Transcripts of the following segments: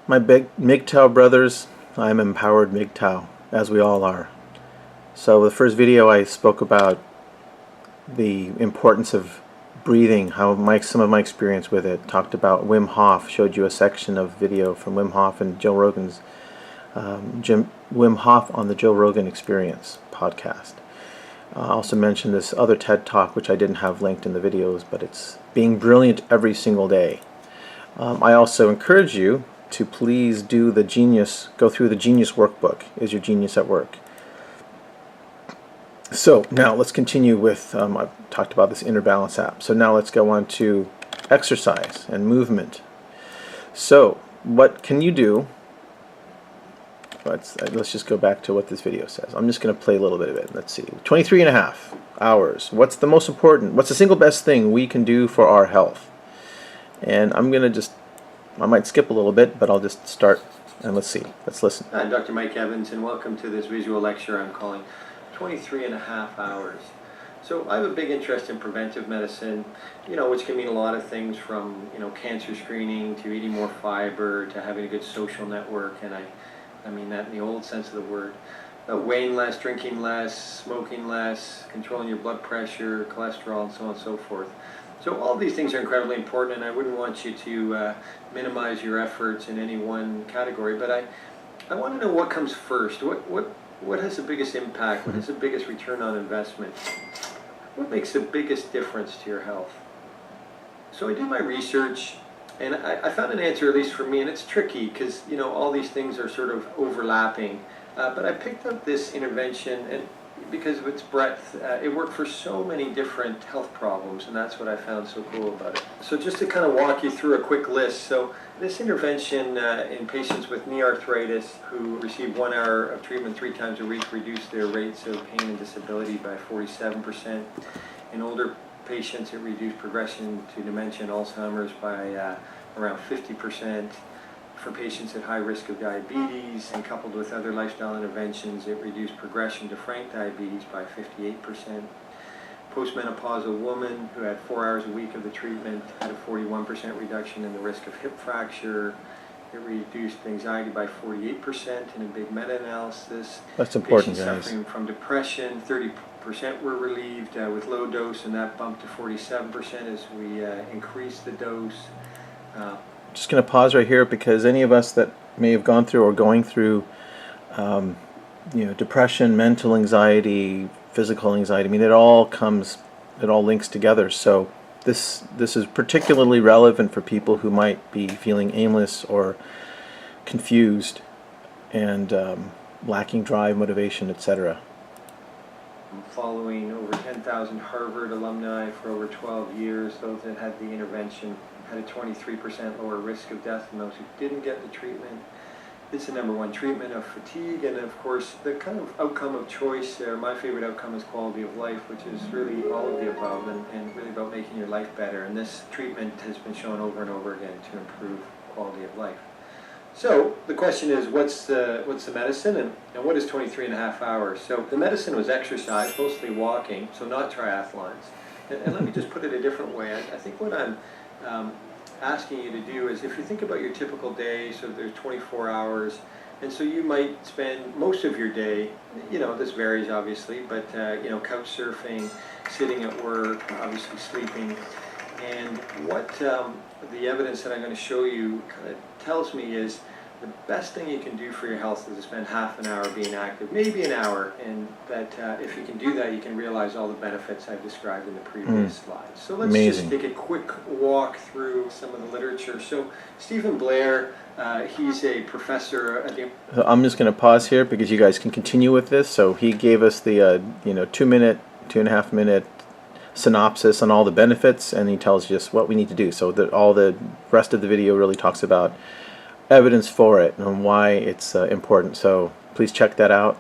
My big MGTOW brothers, I'm empowered MGTOW, as we all are. So the first video I spoke about the importance of breathing, how some of my experience with it, talked about Wim Hof, showed you a section of video from Wim Hof and Joe Rogan's, Wim Hof on the Joe Rogan Experience podcast. I also mentioned this other TED Talk, which I didn't have linked in the videos, but it's being brilliant every single day. I also encourage you to please do go through the Genius Workbook. Is Your Genius at Work? So now let's continue with, I've talked about this Inner Balance app. So now let's go on to exercise and movement. So what can you do? Let's just go back to what this video says. I'm just going to play a little bit of it. Let's see. 23.5 hours. What's the most important? What's the single best thing we can do for our health? And I'm going to I might skip a little bit, but I'll just start and let's see. Let's listen. Hi, I'm Dr. Mike Evans, and welcome to this visual lecture I'm calling 23.5 hours. So I have a big interest in preventive medicine, which can mean a lot of things from, cancer screening to eating more fiber to having a good social network, and I mean that in the old sense of the word. Weighing less, drinking less, smoking less, controlling your blood pressure, cholesterol, and so on and so forth. So all these things are incredibly important, and I wouldn't want you to minimize your efforts in any one category, but I want to know what comes first. What has the biggest impact? What has the biggest return on investment? What makes the biggest difference to your health? So I did my research, and I found an answer, at least for me, and it's tricky because all these things are sort of overlapping. But I picked up this intervention, and because of its breadth, it worked for so many different health problems, and that's what I found so cool about it. So just to kind of walk you through a quick list. So this intervention in patients with knee arthritis who receive 1 hour of treatment 3 times a week reduced their rates of pain and disability by 47%. In older patients, it reduced progression to dementia and Alzheimer's by around 50%. For patients at high risk of diabetes, and coupled with other lifestyle interventions, it reduced progression to frank diabetes by 58%. Postmenopausal woman who had 4 hours a week of the treatment had a 41% reduction in the risk of hip fracture. It reduced anxiety by 48% in a big meta-analysis. That's important, Patients guys. suffering from depression, 30% were relieved with low dose, and that bumped to 47% as we increased the dose. Just going to pause right here because any of us that may have gone through or going through depression, mental anxiety, physical anxiety, I mean, it all links together. So this is particularly relevant for people who might be feeling aimless or confused and lacking drive, motivation, etc. Following over 10,000 Harvard alumni for over 12 years, those that had the intervention had a 23% lower risk of death than those who didn't get the treatment. It's the #1 treatment of fatigue, and of course the kind of outcome of choice there, my favorite outcome is quality of life, which is really all of the above and really about making your life better, and this treatment has been shown over and over again to improve quality of life. So the question is, what's the medicine, and what is 23.5 hours? So the medicine was exercise, mostly walking, so not triathlons. And let me just put it a different way. I think what I'm asking you to do is, if you think about your typical day, so there's 24 hours, and so you might spend most of your day, this varies obviously, but couch surfing, sitting at work, obviously sleeping, and what the evidence that I'm going to show you kind of tells me is the best thing you can do for your health is to spend half an hour being active, maybe an hour, and that if you can do that, you can realize all the benefits I've described in the previous slides. So let's just take a quick walk through some of the literature. So Stephen Blair, he's a professor at the... I'm just going to pause here because you guys can continue with this. So he gave us the 2.5 minute synopsis on all the benefits, and he tells you just what we need to do. So all the rest of the video really talks about evidence for it and why it's important. So please check that out.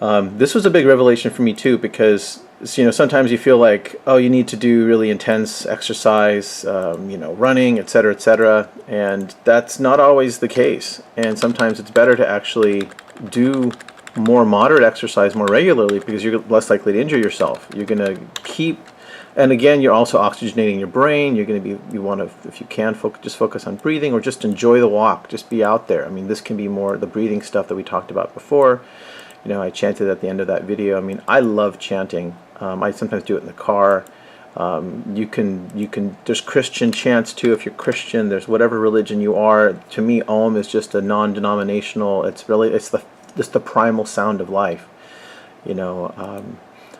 This was a big revelation for me too, because sometimes you feel like, oh, you need to do really intense exercise, running, etc., and that's not always the case. And sometimes it's better to actually do more moderate exercise more regularly because you're less likely to injure yourself. You're going to keep And again, you're also oxygenating your brain. You're going to be, you want to, if you can, just focus on breathing, or just enjoy the walk. Just be out there. I mean, this can be more the breathing stuff that we talked about before. You know, I chanted at the end of that video. I mean, I love chanting. I sometimes do it in the car. You can, there's Christian chants too. If you're Christian, there's whatever religion you are. To me, Om is just a non-denominational. It's just the primal sound of life. You know.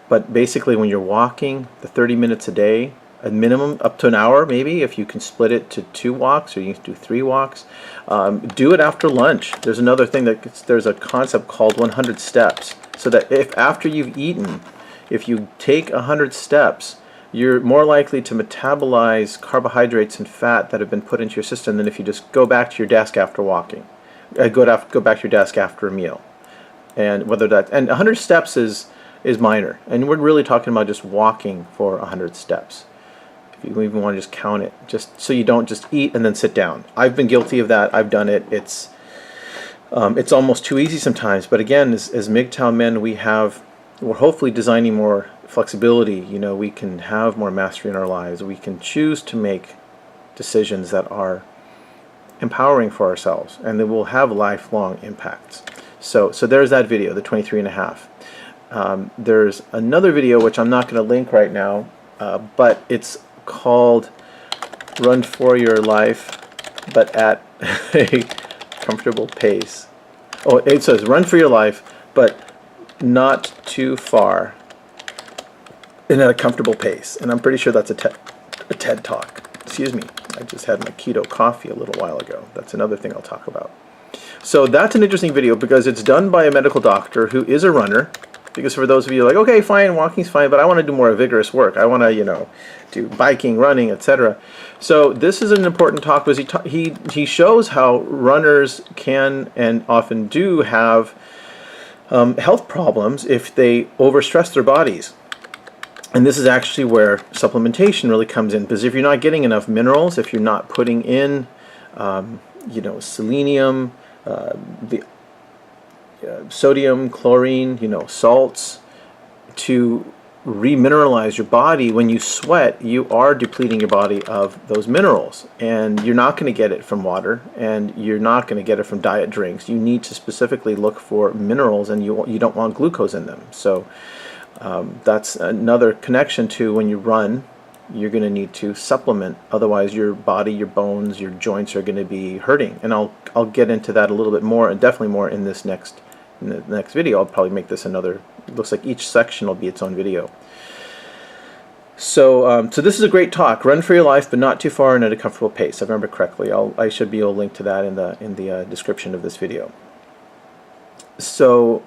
But basically, when you're walking, the 30 minutes a day, a minimum up to an hour maybe, if you can split it to 2 walks, or you can do 3 walks. Do it after lunch. There's another thing there's a concept called 100 steps. So that if after you've eaten, if you take 100 steps, you're more likely to metabolize carbohydrates and fat that have been put into your system than if you just go back to your desk after walking. Go back to your desk after a meal. And 100 steps is minor, and we're really talking about just walking for 100 steps. If you even want to just count it, just so you don't just eat and then sit down. I've been guilty of that. I've done it. It's almost too easy sometimes. But again, as MGTOW men, we're hopefully designing more flexibility. You know, we can have more mastery in our lives. We can choose to make decisions that are empowering for ourselves, and that will have lifelong impacts. So there's that video, the 23 and a half. There's another video which I'm not going to link right now, but it's called Run for Your Life, but at a comfortable pace. Oh, it says run for your life, but not too far and at a comfortable pace. And I'm pretty sure that's a TED Talk. Excuse me, I just had my keto coffee a little while ago. That's another thing I'll talk about. So that's an interesting video because it's done by a medical doctor who is a runner. Because for those of you like, okay, fine, walking's fine, but I want to do more vigorous work. I want to, you know, do biking, running, etc. So this is an important talk because he shows how runners can and often do have health problems if they overstress their bodies. And this is actually where supplementation really comes in, because if you're not getting enough minerals, if you're not putting in, you know, selenium, the sodium, chlorine, you know, salts to remineralize your body, when you sweat, you are depleting your body of those minerals, and you're not going to get it from water, and you're not going to get it from diet drinks. You need to specifically look for minerals, and you don't want glucose in them. So that's another connection to when you run. You're going to need to supplement, otherwise your body, your bones, your joints are going to be hurting. And I'll get into that a little bit more, and definitely more in this next video. I'll probably make this another. It looks like each section will be its own video. So this is a great talk. Run for your life, but not too far and at a comfortable pace. If I remember correctly, I should be able to link to that in the description of this video. So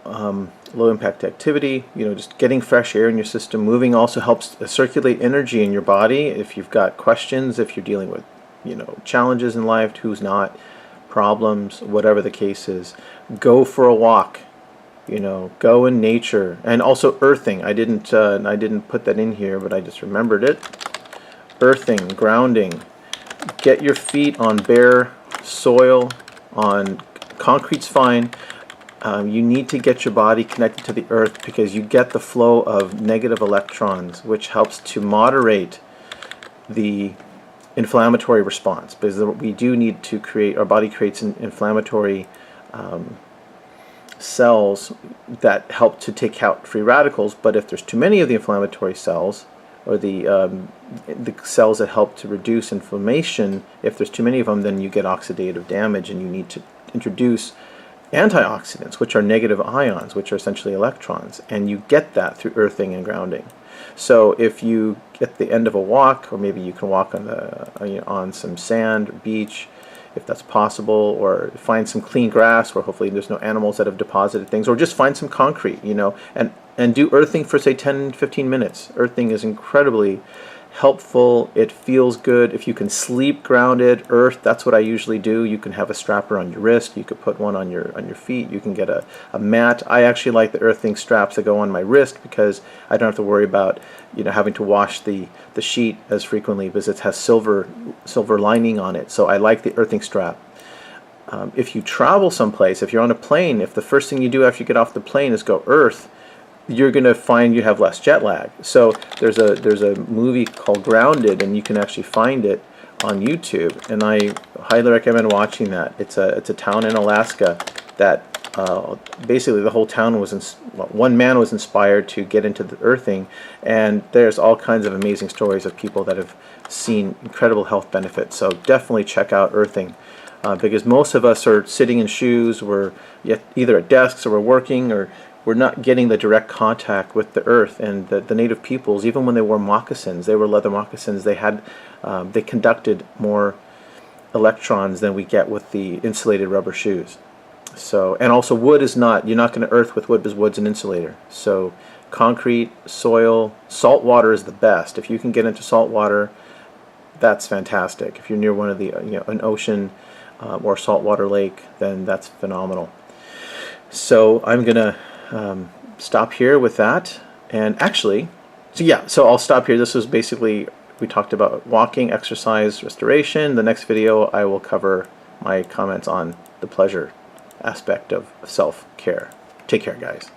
low impact activity, you know, just getting fresh air in your system. Moving also helps circulate energy in your body. If you've got questions, if you're dealing with, you know, challenges in life, who's not, problems, whatever the case is, go for a walk. You know, go in nature. And also earthing. I didn't put that in here, but I just remembered it. Earthing, grounding. Get your feet on bare soil. On concrete's fine. You need to get your body connected to the earth, because you get the flow of negative electrons, which helps to moderate the inflammatory response, because we do need to create, our body creates inflammatory cells that help to take out free radicals. But if there's too many of the inflammatory cells, or the cells that help to reduce inflammation, if there's too many of them, then you get oxidative damage, and you need to introduce anti-oxidants, which are negative ions, which are essentially electrons, and you get that through earthing and grounding. So if you at the end of a walk, or maybe you can walk on some sand or beach, if that's possible, or find some clean grass where hopefully there's no animals that have deposited things, or just find some concrete, you know, and do earthing for say 10-15 minutes. Earthing is incredibly helpful. It feels good. If you can sleep grounded, earth, that's what I usually do. You can have a strapper on your wrist. You could put one on your feet. You can get a mat. I actually like the earthing straps that go on my wrist, because I don't have to worry about, you know, having to wash the sheet as frequently, because it has silver lining on it. So I like the earthing strap. If you travel someplace, if you're on a plane, if the first thing you do after you get off the plane is go earth, you're going to find you have less jet lag. So there's a movie called Grounded, and you can actually find it on YouTube, and I highly recommend watching that. It's a town in Alaska that basically the whole town was one man was inspired to get into the earthing, and there's all kinds of amazing stories of people that have seen incredible health benefits. So definitely check out earthing, because most of us are sitting in shoes, we're either at desks or we're working, or we're not getting the direct contact with the earth. And the native peoples, even when they wore moccasins, they were leather moccasins, they conducted more electrons than we get with the insulated rubber shoes. So, and also wood is not, you're not going to earth with wood, because wood's an insulator. So concrete, soil, salt water is the best. If you can get into salt water, that's fantastic. If you're near one of the, an ocean or saltwater lake, then that's phenomenal. So I'm going to stop here with that. And actually, so I'll stop here. This was basically, we talked about walking, exercise, restoration. The next video I will cover my comments on the pleasure aspect of self-care. Take care, guys.